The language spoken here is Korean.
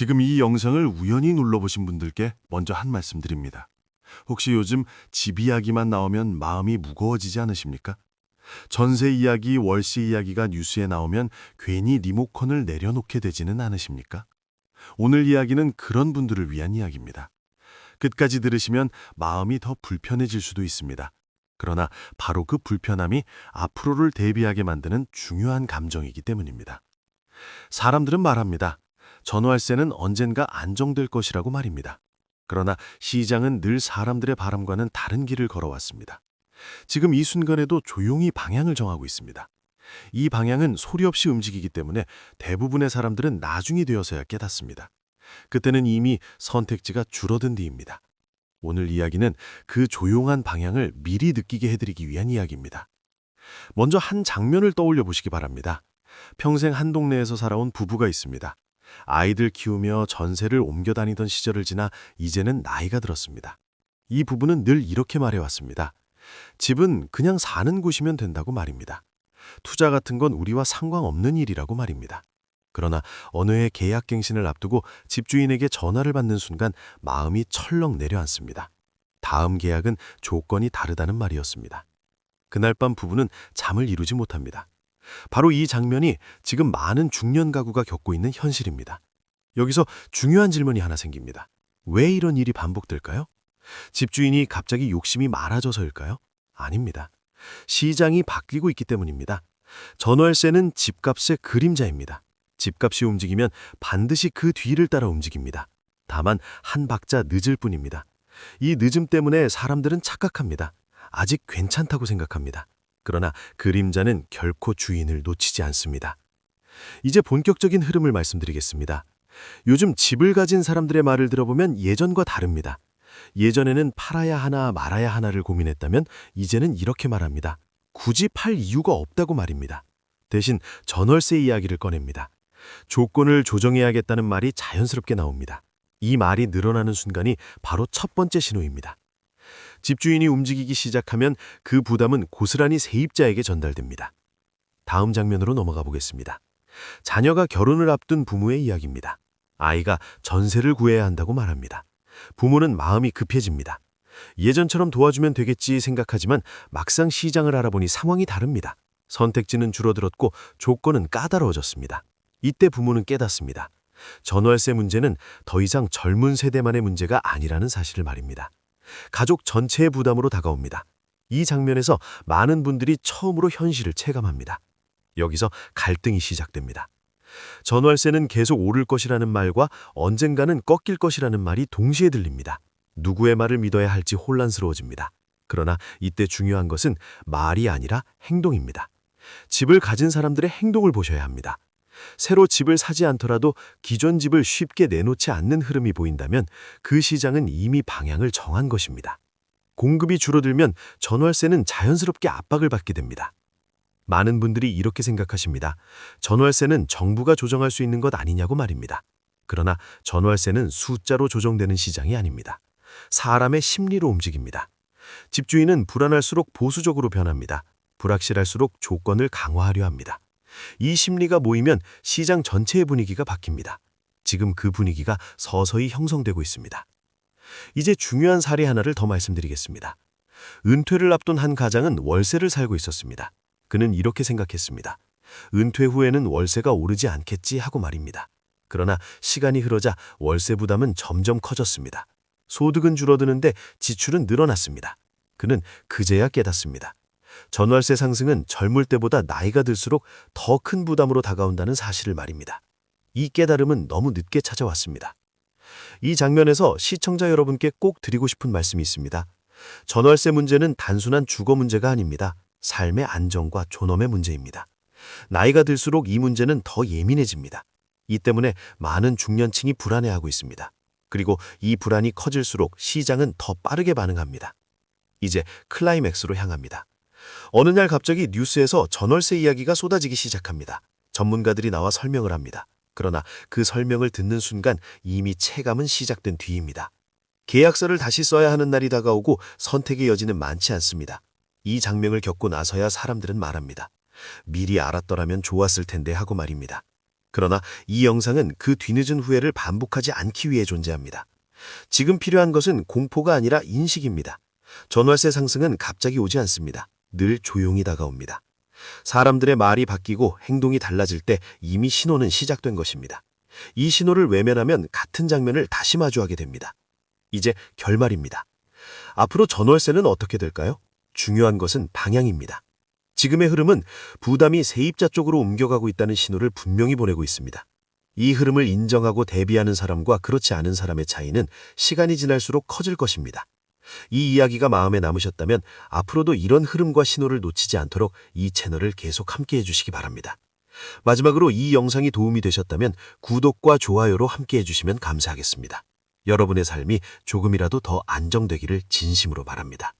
지금 이 영상을 우연히 눌러보신 분들께 먼저 한 말씀 드립니다. 혹시 요즘 집 이야기만 나오면 마음이 무거워지지 않으십니까? 전세 이야기, 월세 이야기가 뉴스에 나오면 괜히 리모컨을 내려놓게 되지는 않으십니까? 오늘 이야기는 그런 분들을 위한 이야기입니다. 끝까지 들으시면 마음이 더 불편해질 수도 있습니다. 그러나 바로 그 불편함이 앞으로를 대비하게 만드는 중요한 감정이기 때문입니다. 사람들은 말합니다. 전월세는 언젠가 안정될 것이라고 말입니다. 그러나 시장은 늘 사람들의 바람과는 다른 길을 걸어왔습니다. 지금 이 순간에도 조용히 방향을 정하고 있습니다. 이 방향은 소리 없이 움직이기 때문에 대부분의 사람들은 나중이 되어서야 깨닫습니다. 그때는 이미 선택지가 줄어든 뒤입니다. 오늘 이야기는 그 조용한 방향을 미리 느끼게 해드리기 위한 이야기입니다. 먼저 한 장면을 떠올려 보시기 바랍니다. 평생 한 동네에서 살아온 부부가 있습니다. 아이들 키우며 전세를 옮겨 다니던 시절을 지나 이제는 나이가 들었습니다. 이 부부는 늘 이렇게 말해왔습니다. 집은 그냥 사는 곳이면 된다고 말입니다. 투자 같은 건 우리와 상관없는 일이라고 말입니다. 그러나 어느 해 계약갱신을 앞두고 집주인에게 전화를 받는 순간 마음이 철렁 내려앉습니다. 다음 계약은 조건이 다르다는 말이었습니다. 그날 밤 부부는 잠을 이루지 못합니다. 바로 이 장면이 지금 많은 중년 가구가 겪고 있는 현실입니다. 여기서 중요한 질문이 하나 생깁니다. 왜 이런 일이 반복될까요? 집주인이 갑자기 욕심이 많아져서일까요? 아닙니다. 시장이 바뀌고 있기 때문입니다. 전월세는 집값의 그림자입니다. 집값이 움직이면 반드시 그 뒤를 따라 움직입니다. 다만 한 박자 늦을 뿐입니다. 이 늦음 때문에 사람들은 착각합니다. 아직 괜찮다고 생각합니다. 그러나 그림자는 결코 주인을 놓치지 않습니다. 이제 본격적인 흐름을 말씀드리겠습니다. 요즘 집을 가진 사람들의 말을 들어보면 예전과 다릅니다. 예전에는 팔아야 하나 말아야 하나를 고민했다면 이제는 이렇게 말합니다. 굳이 팔 이유가 없다고 말입니다. 대신 전월세 이야기를 꺼냅니다. 조건을 조정해야겠다는 말이 자연스럽게 나옵니다. 이 말이 늘어나는 순간이 바로 첫 번째 신호입니다. 집주인이 움직이기 시작하면 그 부담은 고스란히 세입자에게 전달됩니다. 다음 장면으로 넘어가 보겠습니다. 자녀가 결혼을 앞둔 부모의 이야기입니다. 아이가 전세를 구해야 한다고 말합니다. 부모는 마음이 급해집니다. 예전처럼 도와주면 되겠지 생각하지만 막상 시장을 알아보니 상황이 다릅니다. 선택지는 줄어들었고 조건은 까다로워졌습니다. 이때 부모는 깨닫습니다. 전월세 문제는 더 이상 젊은 세대만의 문제가 아니라는 사실을 말입니다. 가족 전체의 부담으로 다가옵니다. 이 장면에서 많은 분들이 처음으로 현실을 체감합니다. 여기서 갈등이 시작됩니다. 전월세는 계속 오를 것이라는 말과 언젠가는 꺾일 것이라는 말이 동시에 들립니다. 누구의 말을 믿어야 할지 혼란스러워집니다. 그러나 이때 중요한 것은 말이 아니라 행동입니다. 집을 가진 사람들의 행동을 보셔야 합니다. 새로 집을 사지 않더라도 기존 집을 쉽게 내놓지 않는 흐름이 보인다면 그 시장은 이미 방향을 정한 것입니다. 공급이 줄어들면 전월세는 자연스럽게 압박을 받게 됩니다. 많은 분들이 이렇게 생각하십니다. 전월세는 정부가 조정할 수 있는 것 아니냐고 말입니다. 그러나 전월세는 숫자로 조정되는 시장이 아닙니다. 사람의 심리로 움직입니다. 집주인은 불안할수록 보수적으로 변합니다. 불확실할수록 조건을 강화하려 합니다. 이 심리가 모이면 시장 전체의 분위기가 바뀝니다. 지금 그 분위기가 서서히 형성되고 있습니다. 이제 중요한 사례 하나를 더 말씀드리겠습니다. 은퇴를 앞둔 한 가장은 월세를 살고 있었습니다. 그는 이렇게 생각했습니다. 은퇴 후에는 월세가 오르지 않겠지 하고 말입니다. 그러나 시간이 흐르자 월세 부담은 점점 커졌습니다. 소득은 줄어드는데 지출은 늘어났습니다. 그는 그제야 깨닫습니다. 전월세 상승은 젊을 때보다 나이가 들수록 더 큰 부담으로 다가온다는 사실을 말입니다. 이 깨달음은 너무 늦게 찾아왔습니다. 이 장면에서 시청자 여러분께 꼭 드리고 싶은 말씀이 있습니다. 전월세 문제는 단순한 주거 문제가 아닙니다. 삶의 안정과 존엄의 문제입니다. 나이가 들수록 이 문제는 더 예민해집니다. 이 때문에 많은 중년층이 불안해하고 있습니다. 그리고 이 불안이 커질수록 시장은 더 빠르게 반응합니다. 이제 클라이맥스로 향합니다. 어느 날 갑자기 뉴스에서 전월세 이야기가 쏟아지기 시작합니다. 전문가들이 나와 설명을 합니다. 그러나 그 설명을 듣는 순간 이미 체감은 시작된 뒤입니다. 계약서를 다시 써야 하는 날이 다가오고 선택의 여지는 많지 않습니다. 이 장면을 겪고 나서야 사람들은 말합니다. 미리 알았더라면 좋았을 텐데 하고 말입니다. 그러나 이 영상은 그 뒤늦은 후회를 반복하지 않기 위해 존재합니다. 지금 필요한 것은 공포가 아니라 인식입니다. 전월세 상승은 갑자기 오지 않습니다. 늘 조용히 다가옵니다. 사람들의 말이 바뀌고 행동이 달라질 때 이미 신호는 시작된 것입니다. 이 신호를 외면하면 같은 장면을 다시 마주하게 됩니다. 이제 결말입니다. 앞으로 전월세는 어떻게 될까요? 중요한 것은 방향입니다. 지금의 흐름은 부담이 세입자 쪽으로 옮겨가고 있다는 신호를 분명히 보내고 있습니다. 이 흐름을 인정하고 대비하는 사람과 그렇지 않은 사람의 차이는 시간이 지날수록 커질 것입니다. 이 이야기가 마음에 남으셨다면 앞으로도 이런 흐름과 신호를 놓치지 않도록 이 채널을 계속 함께해 주시기 바랍니다. 마지막으로 이 영상이 도움이 되셨다면 구독과 좋아요로 함께해 주시면 감사하겠습니다. 여러분의 삶이 조금이라도 더 안정되기를 진심으로 바랍니다.